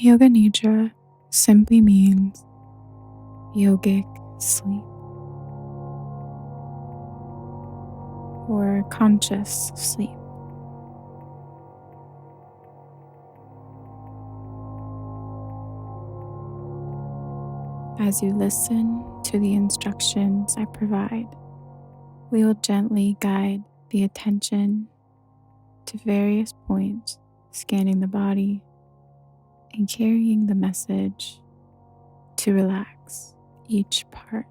Yoga Nidra simply means yogic sleep or conscious sleep. As you listen to the instructions I provide, we will gently guide the attention to various points, scanning the body and carrying the message to relax each part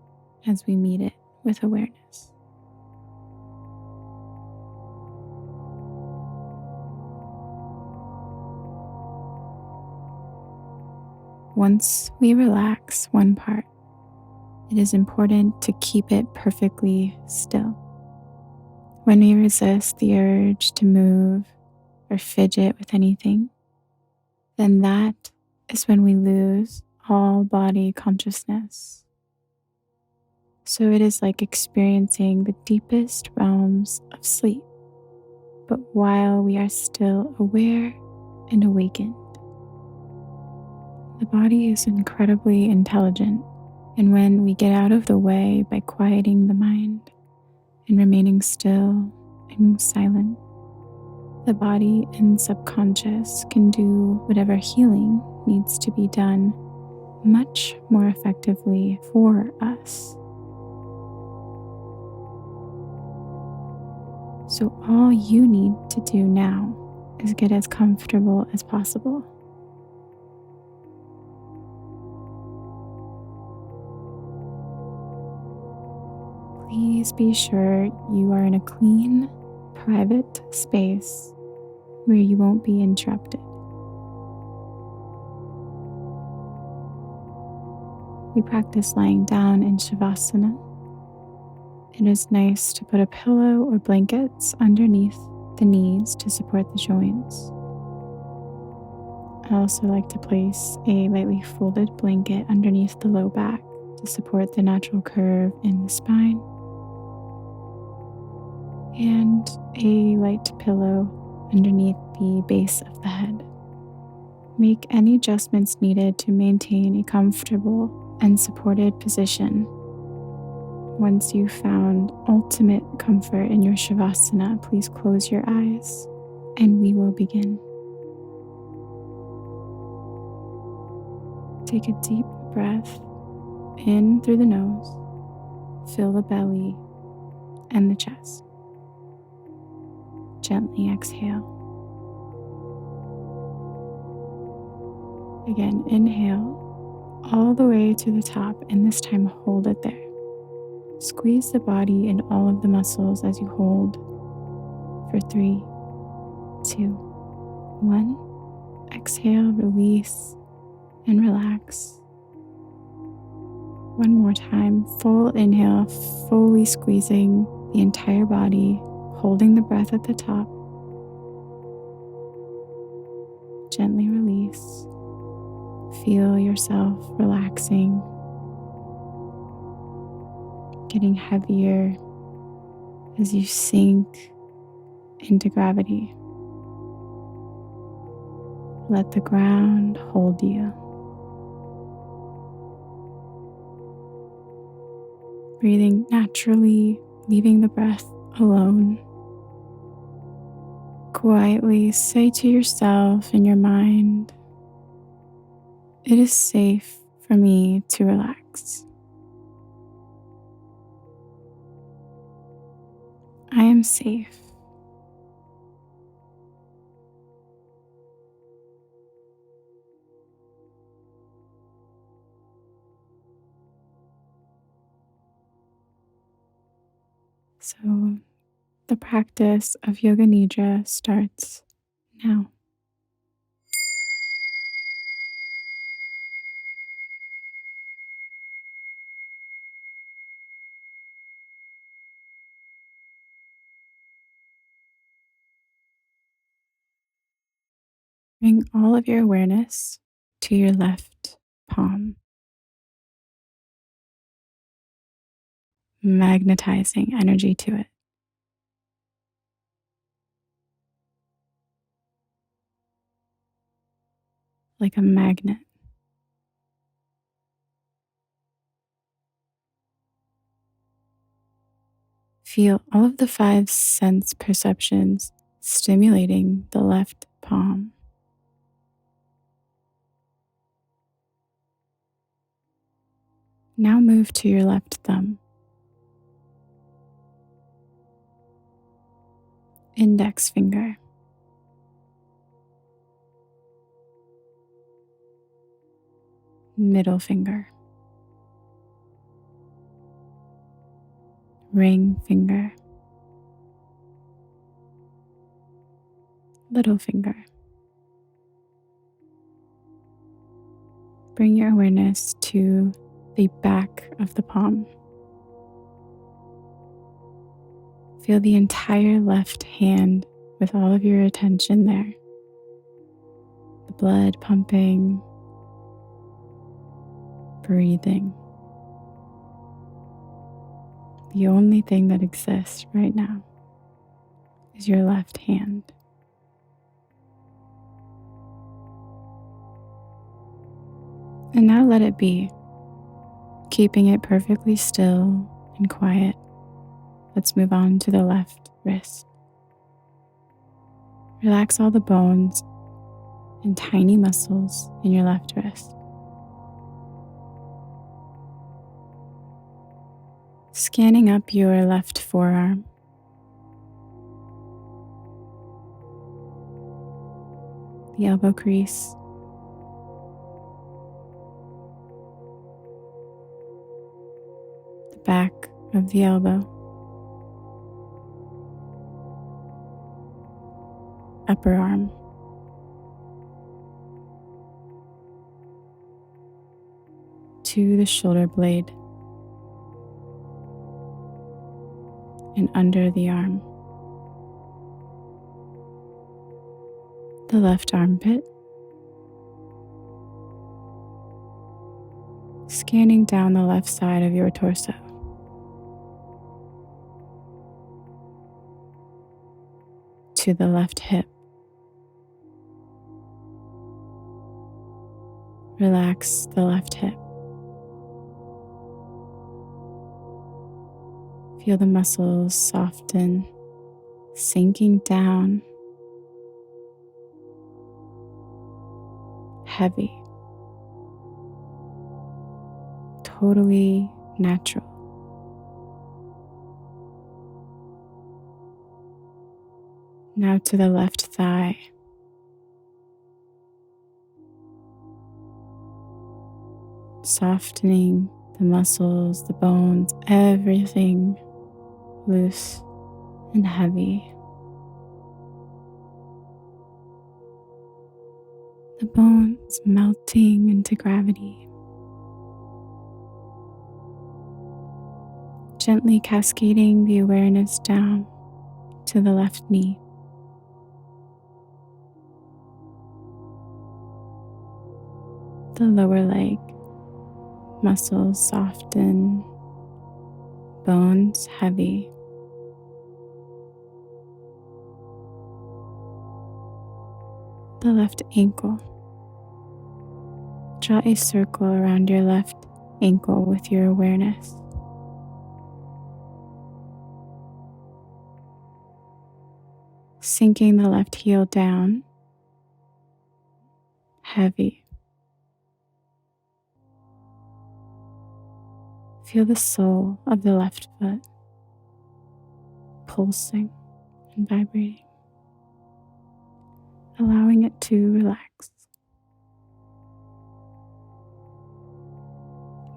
as we meet it with awareness. Once we relax one part, it is important to keep it perfectly still. When we resist the urge to move or fidget with anything, then that is when we lose all body consciousness. So it is like experiencing the deepest realms of sleep, but while we are still aware and awakened. The body is incredibly intelligent, and when we get out of the way by quieting the mind and remaining still and silent, the body and subconscious can do whatever healing needs to be done much more effectively for us. So all you need to do now is get as comfortable as possible. Please be sure you are in a clean, private space where you won't be interrupted. We practice lying down in Shavasana. It is nice to put a pillow or blankets underneath the knees to support the joints. I also like to place a lightly folded blanket underneath the low back to support the natural curve in the spine, and a light pillow underneath the base of the head. Make any adjustments needed to maintain a comfortable and supported position. Once you've found ultimate comfort in your Shavasana, please close your eyes and we will begin. Take a deep breath in through the nose, fill the belly and the chest. Gently exhale. Again, inhale all the way to the top, and this time hold it there. Squeeze the body and all of the muscles as you hold for 3, 2, 1. Exhale, release, and relax. One more time, full inhale, fully squeezing the entire body, holding the breath at the top. Gently release. Feel yourself relaxing, getting heavier as you sink into gravity. Let the ground hold you. Breathing naturally, leaving the breath alone. Quietly say to yourself in your mind, "It is safe for me to relax. I am safe." So the practice of Yoga Nidra starts now. Bring all of your awareness to your left palm, magnetizing energy to it. like a magnet. Feel all of the five sense perceptions stimulating the left palm. Now move to your left thumb, index finger, middle finger, ring finger, little finger. Bring your awareness to the back of the palm. Feel the entire left hand with all of your attention there. The blood pumping, breathing. The only thing that exists right now is your left hand. And now let it be, keeping it perfectly still and quiet. Let's move on to the left wrist. Relax all the bones and tiny muscles in your left wrist. Scanning up your left forearm. The elbow crease. The back of the elbow. Upper arm. To the shoulder blade. And under the arm. The left armpit. Scanning down the left side of your torso. To the left hip. Relax the left hip. Feel the muscles soften, sinking down. Heavy. Totally natural. Now to the left thigh. Softening the muscles, the bones, everything loose and heavy. The bones melting into gravity. Gently cascading the awareness down to the left knee. The lower leg. Muscles soften, bones heavy. The left ankle. Draw a circle around your left ankle with your awareness. Sinking the left heel down, heavy. Feel the sole of the left foot pulsing and vibrating, allowing it to relax.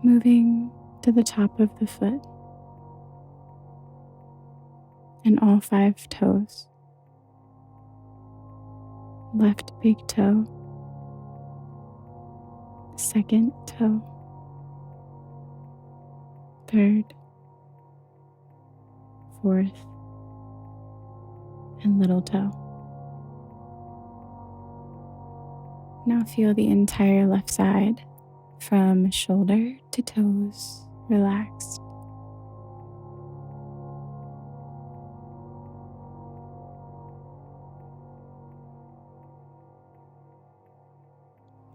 Moving to the top of the foot and all 5 toes. Left big toe, second toe, third, fourth, and little toe. Now feel the entire left side from shoulder to toes relaxed.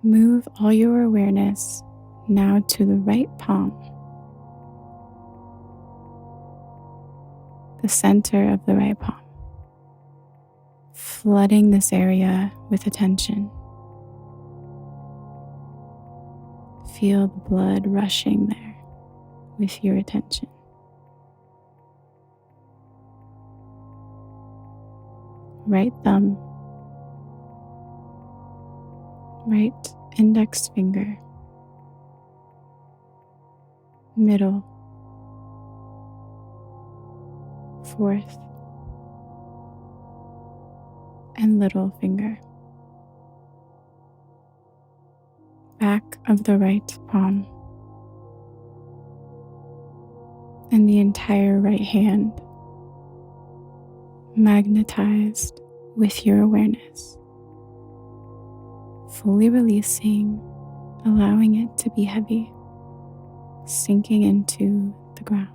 Move all your awareness now to the right palm, the center of the right palm, flooding this area with attention. Feel the blood rushing there with your attention. Right thumb, right index finger, middle, fourth, and little finger. Back of the right palm, and the entire right hand, magnetized with your awareness, fully releasing, allowing it to be heavy, sinking into the ground.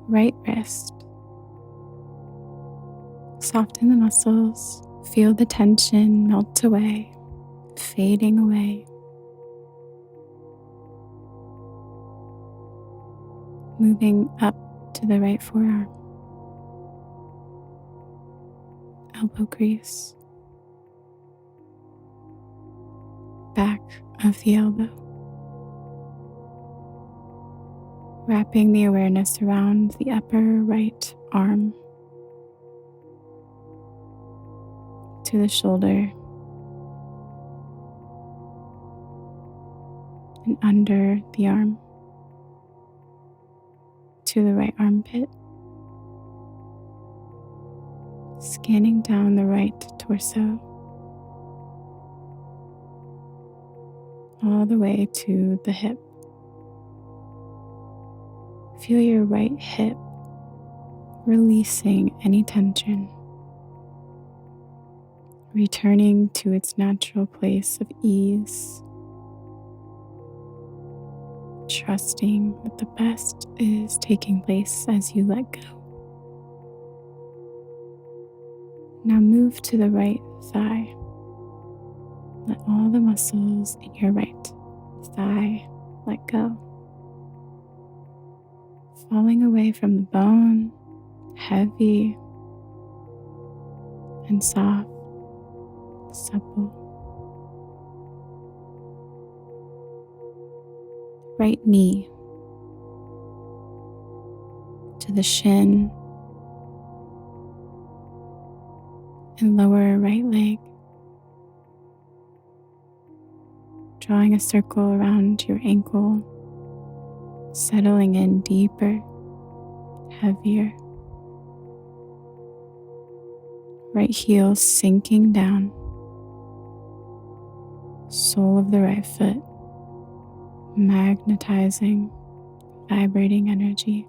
Right wrist, soften the muscles, feel the tension melt away, fading away. Moving up to the right forearm, elbow crease, back of the elbow, wrapping the awareness around the upper right arm to the shoulder and under the arm to the right armpit, scanning down the right torso all the way to the hip. Feel your right hip releasing any tension, returning to its natural place of ease, trusting that the best is taking place as you let go. Now move to the right thigh. Let all the muscles in your right thigh let go, falling away from the bone, heavy and soft, supple. Right knee to the shin and lower right leg, drawing a circle around your ankle, settling in deeper, heavier. Right heel sinking down, sole of the right foot, magnetizing, vibrating energy.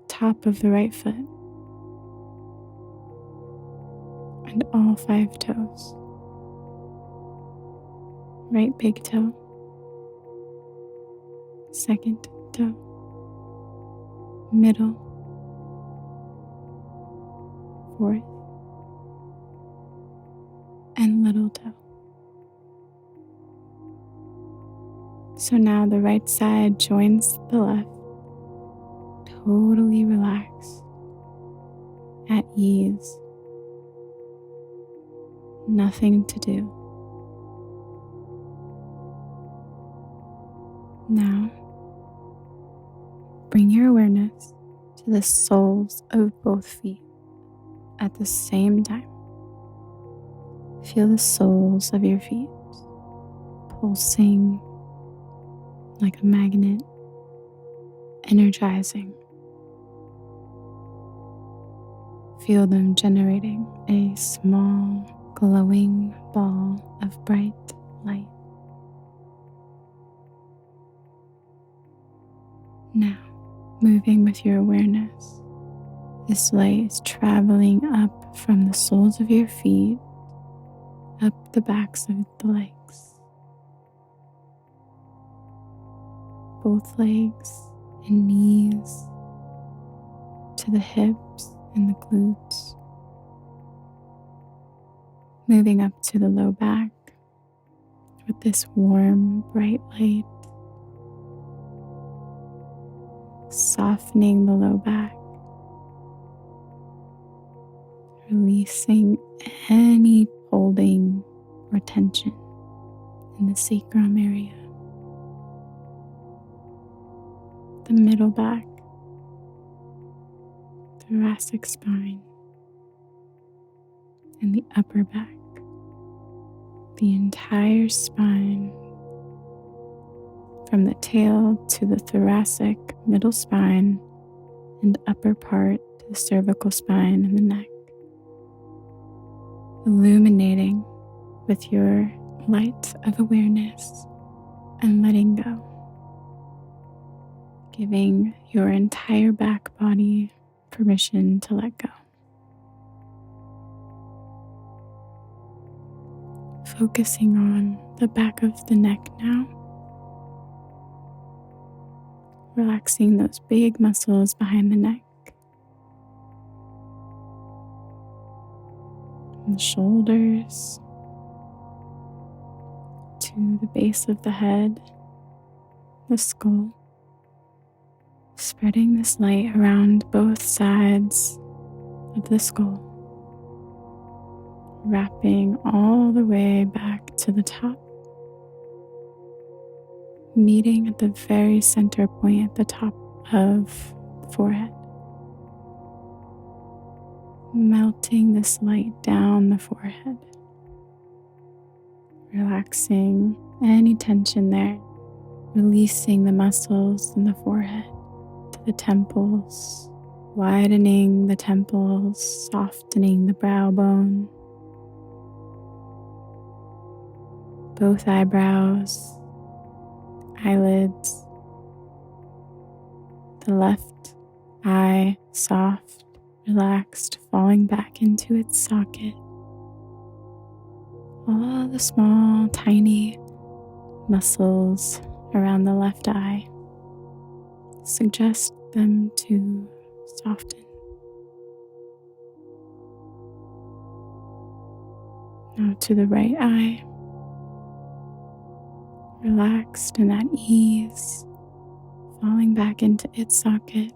Top of the right foot, and all 5 toes. Right big toe, second toe, middle, fourth, and little toe. So now the right side joins the left, totally relaxed, at ease, nothing to do. Now, bring your awareness to the soles of both feet at the same time. Feel the soles of your feet pulsing like a magnet, energizing. Feel them generating a small, glowing ball of bright light. Now, moving with your awareness, this light is traveling up from the soles of your feet, up the backs of the legs, both legs and knees, to the hips and the glutes, moving up to the low back with this warm, bright light, softening the low back, releasing any holding or tension in the sacrum area, the middle back, thoracic spine, and the upper back, the entire spine, from the tail to the thoracic middle spine and upper part to the cervical spine and the neck, illuminating with your light of awareness and letting go, giving your entire back body permission to let go. Focusing on the back of the neck now, relaxing those big muscles behind the neck, from the shoulders to the base of the head, the skull, spreading this light around both sides of the skull, wrapping all the way back to the top, meeting at the very center point at the top of the forehead, melting this light down the forehead, relaxing any tension there, releasing the muscles in the forehead to the temples, widening the temples, softening the brow bone, both eyebrows, eyelids, the left eye soft, relaxed, falling back into its socket. All the small, tiny muscles around the left eye, suggest them to soften. Now to the right eye, relaxed and at ease, falling back into its socket,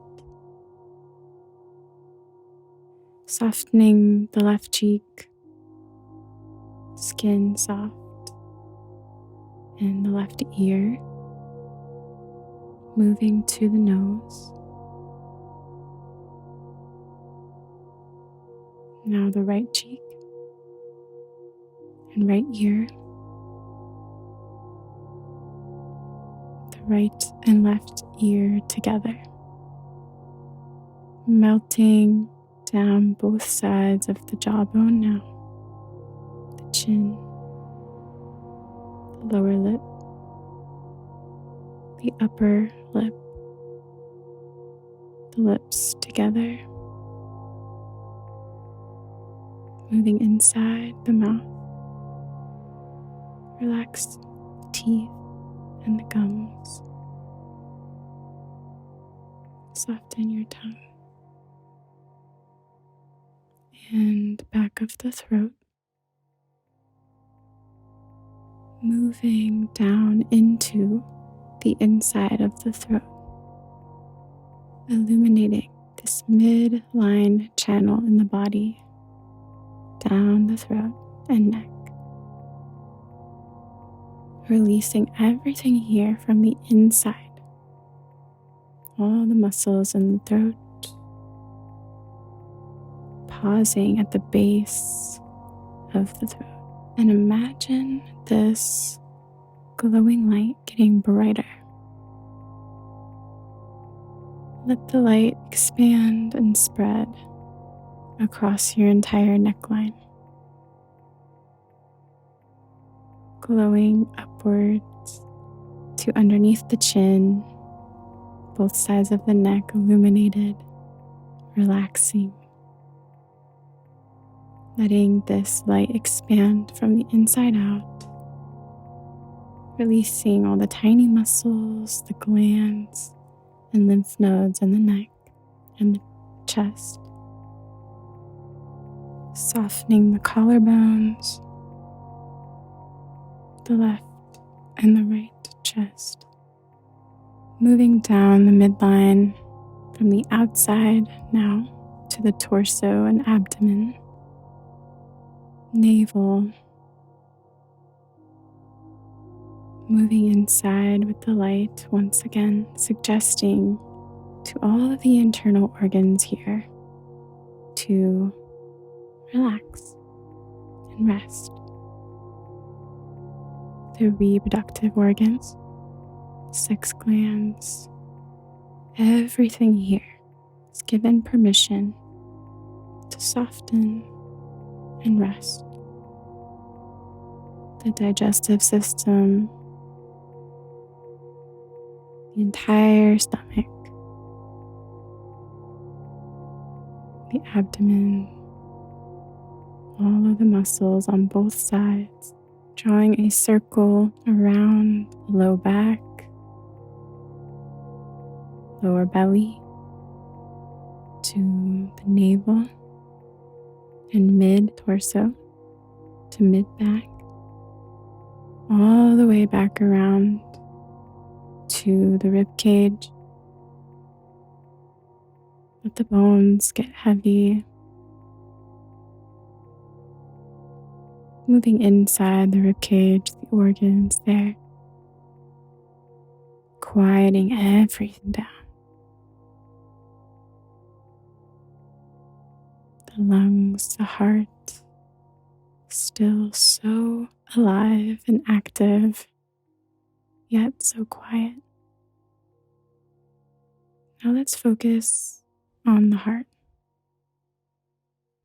softening the left cheek, skin soft, and the left ear, moving to the nose. Now the right cheek and right ear, the right and left ear together, melting down both sides of the jawbone now, the chin, the lower lip, the upper lip, the lips together, moving inside the mouth. Relax the teeth and the gums. Soften your tongue. And back of the throat. Moving down into the inside of the throat, illuminating this midline channel in the body, down the throat and neck, releasing everything here from the inside, all the muscles in the throat, pausing at the base of the throat, and imagine this glowing light getting brighter. Let the light expand and spread across your entire neckline, glowing upwards to underneath the chin, both sides of the neck illuminated, relaxing, letting this light expand from the inside out, releasing all the tiny muscles, the glands, and lymph nodes in the neck and the chest, softening the collarbones, the left and the right chest, moving down the midline from the outside now to the torso and abdomen, navel, moving inside with the light once again, suggesting to all of the internal organs here to relax and rest. The reproductive organs, sex glands, everything here is given permission to soften and rest. The digestive system, the entire stomach, the abdomen, all of the muscles on both sides, drawing a circle around the low back, lower belly, to the navel and mid torso to mid back, all the way back around to the rib cage. Let the bones get heavy, moving inside the rib cage, the organs there, quieting everything down. The lungs, the heart, still so alive and active, yet so quiet. Now let's focus on the heart,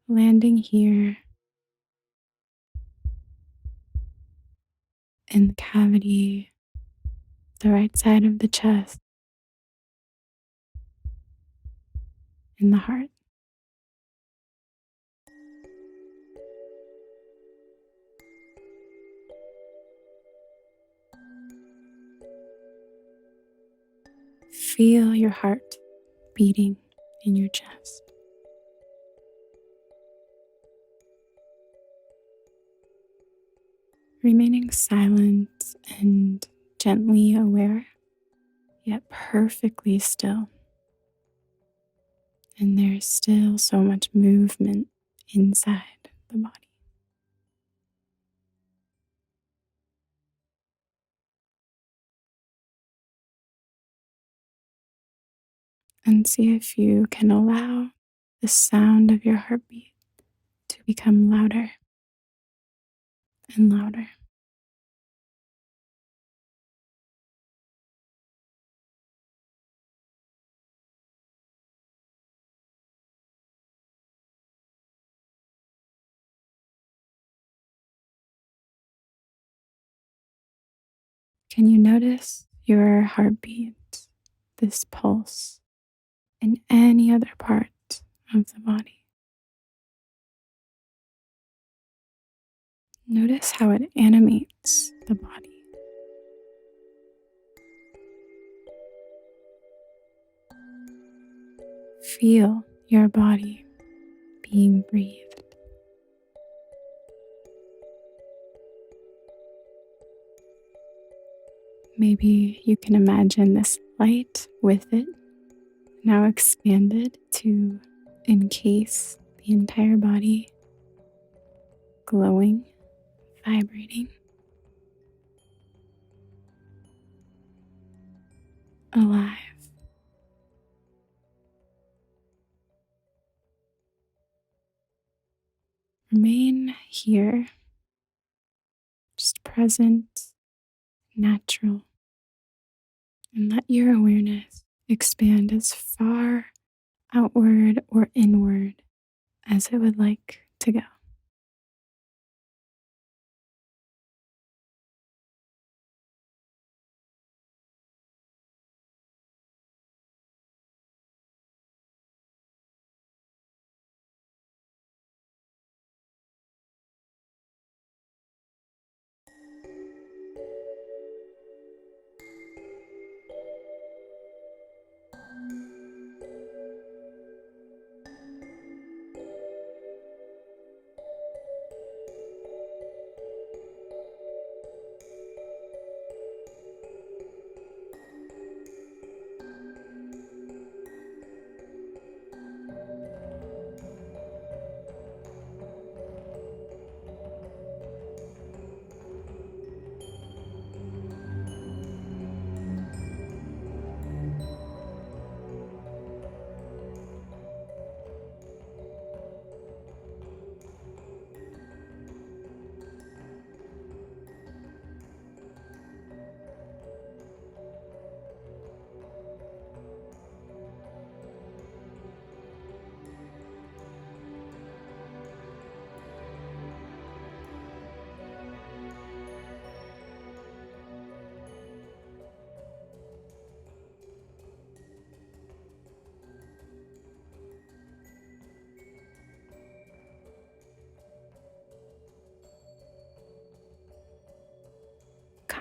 landing here in the cavity, the right side of the chest, in the heart. Feel your heart beating in your chest. Remaining silent and gently aware, yet perfectly still. And there's still so much movement inside the body. And see if you can allow the sound of your heartbeat to become louder and louder. Can you notice your heartbeat, this pulse, in any other part of the body? Notice how it animates the body. Feel your body being breathed. Maybe you can imagine this light with it now expanded to encase the entire body, glowing, vibrating, alive. Remain here, just present, natural, and let your awareness expand as far outward or inward as it would like to go.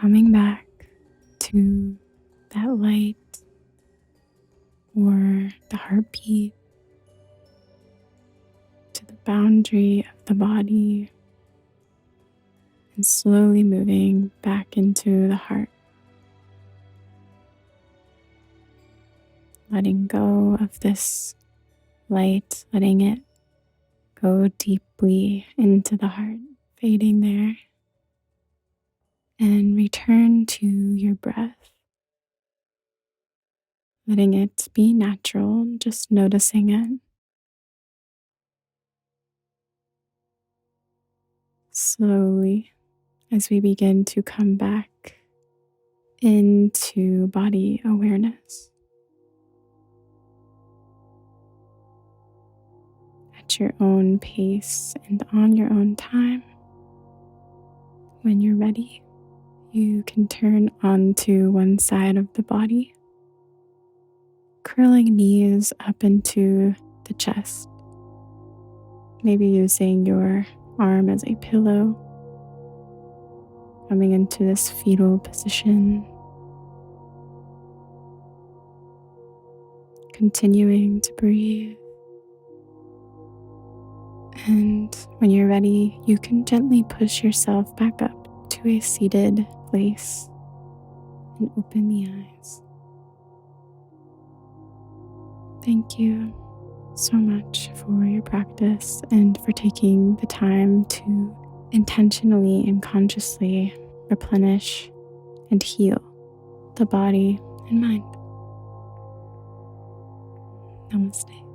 coming back to that light or the heartbeat, to the boundary of the body, and slowly moving back into the heart. Letting go of this light, letting it go deeply into the heart, fading there, and return to your breath, letting it be natural, just noticing it. Slowly, as we begin to come back into body awareness. At your own pace and on your own time. When you're ready, you can turn onto one side of the body, curling knees up into the chest, maybe using your arm as a pillow, coming into this fetal position, continuing to breathe. And when you're ready, you can gently push yourself back up to a seated place and open the eyes. Thank you so much for your practice and for taking the time to intentionally and consciously replenish and heal the body and mind. Namaste.